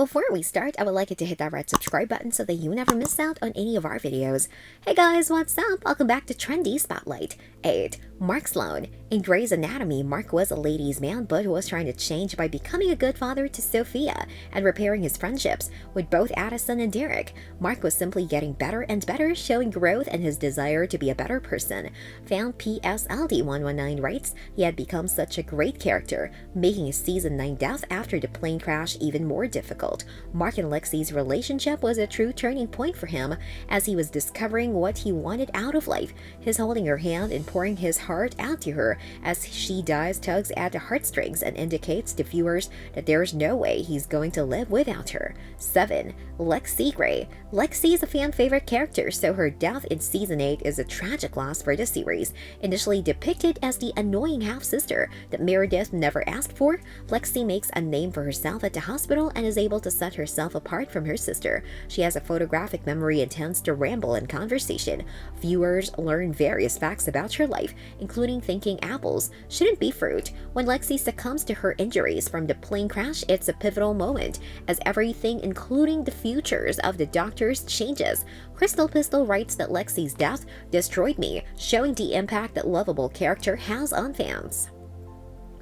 Before we start, I would like you to hit that red subscribe button so that you never miss out on any of our videos. Hey guys, what's up? Welcome back to Trendy Spotlight. 8. Mark Sloan. In Grey's Anatomy, Mark was a ladies' man but was trying to change by becoming a good father to Sophia and repairing his friendships with both Addison and Derek. Mark was simply getting better and better, showing growth and his desire to be a better person. Fan PSLD119 writes, he had become such a great character, making his season 9 death after the plane crash even more difficult. Mark and Lexi's relationship was a true turning point for him as he was discovering what he wanted out of life. His holding her hand and pouring his heart out to her as she dies tugs at the heartstrings and indicates to viewers that there's no way he's going to live without her. 7. Lexi Gray. Lexi is a fan favorite character, so her death in season 8 is a tragic loss for the series. Initially depicted as the annoying half-sister that Meredith never asked for, Lexi makes a name for herself at the hospital and is able to set herself apart from her sister. She has a photographic memory and tends to ramble in conversation. Viewers learn various facts about her life, including thinking apples shouldn't be fruit. When Lexi succumbs to her injuries from the plane crash, it's a pivotal moment as everything, including the futures of the doctors, changes. Crystal Pistol writes that Lexi's death destroyed me, showing the impact that lovable character has on fans.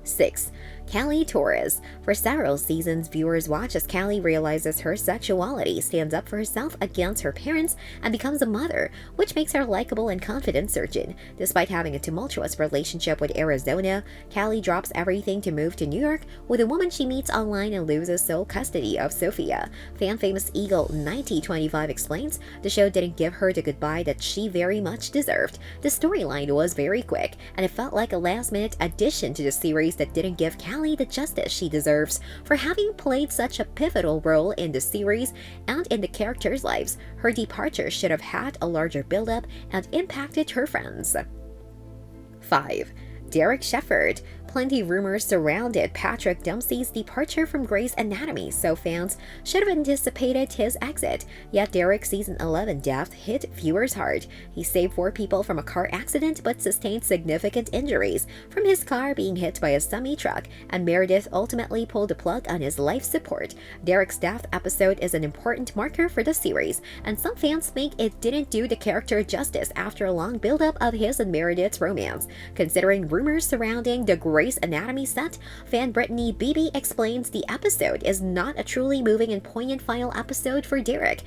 6. Callie Torres. For several seasons, viewers watch as Callie realizes her sexuality, stands up for herself against her parents, and becomes a mother, which makes her a likable and confident surgeon. Despite having a tumultuous relationship with Arizona, Callie drops everything to move to New York with a woman she meets online and loses sole custody of Sophia. Fan famous Eagle 9025 explains the show didn't give her the goodbye that she very much deserved. The storyline was very quick, and it felt like a last-minute addition to the series that didn't give Callie the justice she deserves for having played such a pivotal role in the series and in the characters' lives. Her departure should have had a larger build-up and impacted her friends. 5. Derek Shepherd. Plenty rumors surrounded Patrick Dempsey's departure from Grey's Anatomy, so fans should have anticipated his exit. Yet Derek's season 11 death hit viewers hard. He saved 4 people from a car accident but sustained significant injuries from his car being hit by a semi-truck, and Meredith ultimately pulled the plug on his life support. Derek's death episode is an important marker for the series, and some fans think it didn't do the character justice after a long build-up of his and Meredith's romance. Considering rumors surrounding the Grey's Anatomy set, fan Brittany Beebe explains the episode is not a truly moving and poignant final episode for Derek.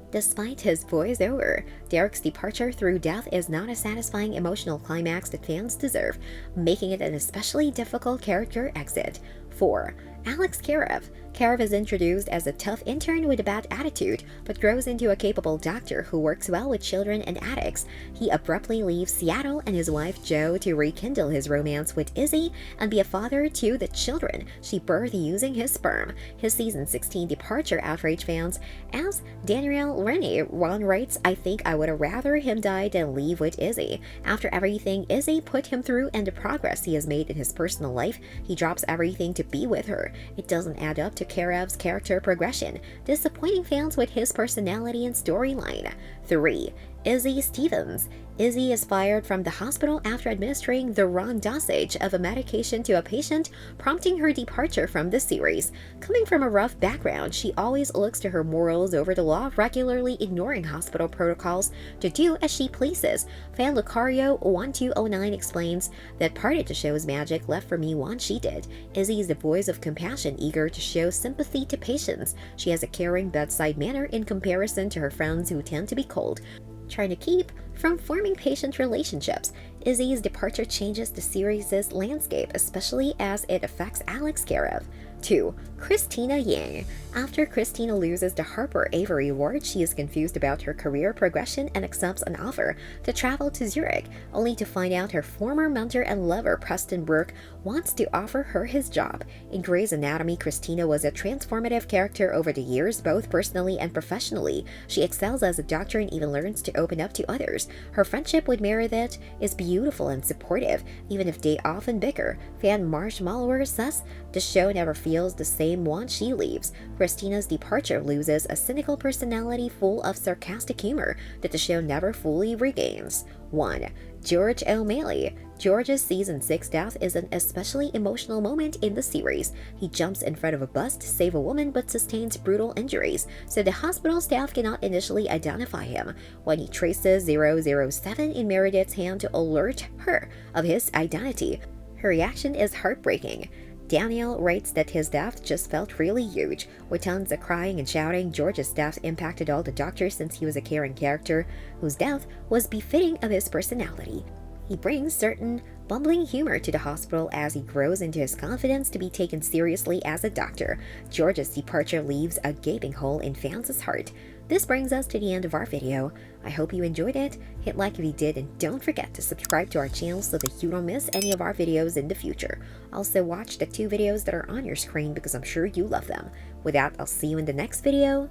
Despite his voiceover, Derek's departure through death is not a satisfying emotional climax that fans deserve, making it an especially difficult character exit. 4. Alex Karev. Karev is introduced as a tough intern with a bad attitude, but grows into a capable doctor who works well with children and addicts. He abruptly leaves Seattle and his wife Jo to rekindle his romance with Izzy and be a father to the children she birthed using his sperm. His season 16 departure outraged fans, as Danielle Rennie Ron writes, I think I would have rather him die than leave with Izzy. After everything Izzy put him through and the progress he has made in his personal life, he drops everything to be with her. It doesn't add up to Karev's character progression, disappointing fans with his personality and storyline. 3. Izzy Stevens. Izzy is fired from the hospital after administering the wrong dosage of a medication to a patient, prompting her departure from the series. Coming from a rough background, she always looks to her morals over the law, regularly ignoring hospital protocols to do as she pleases. Fan Lucario1209 explains that part of the show's magic left for me once she did. Izzy is the voice of compassion, eager to show sympathy to patients. She has a caring bedside manner in comparison to her friends who tend to be cold, trying to keep from forming patient relationships. Izzy's departure changes the series' landscape, especially as it affects Alex Karev. 2. Christina Yang. After Christina loses the Harper Avery Award, she is confused about her career progression and accepts an offer to travel to Zurich, only to find out her former mentor and lover Preston Burke wants to offer her his job. In Grey's Anatomy, Christina was a transformative character over the years, both personally and professionally. She excels as a doctor and even learns to open up to others. Her friendship with Meredith is beautiful and supportive, even if they often bicker. Fan Marshmallower says the show never feels the same once she leaves. Christina's departure loses a cynical personality full of sarcastic humor that the show never fully regains. 1. George O'Malley. George's season 6 death is an especially emotional moment in the series. He jumps in front of a bus to save a woman but sustains brutal injuries, so the hospital staff cannot initially identify him. When he traces 007 in Meredith's hand to alert her of his identity, her reaction is heartbreaking. Daniel writes that his death just felt really huge. With tons of crying and shouting, George's death impacted all the doctors since he was a caring character whose death was befitting of his personality. He brings certain bumbling humor to the hospital as he grows into his confidence to be taken seriously as a doctor. George's departure leaves a gaping hole in fans' heart. This brings us to the end of our video. I hope you enjoyed it. Hit like if you did, and don't forget to subscribe to our channel so that you don't miss any of our videos in the future. Also watch the 2 videos that are on your screen because I'm sure you love them. With that, I'll see you in the next video.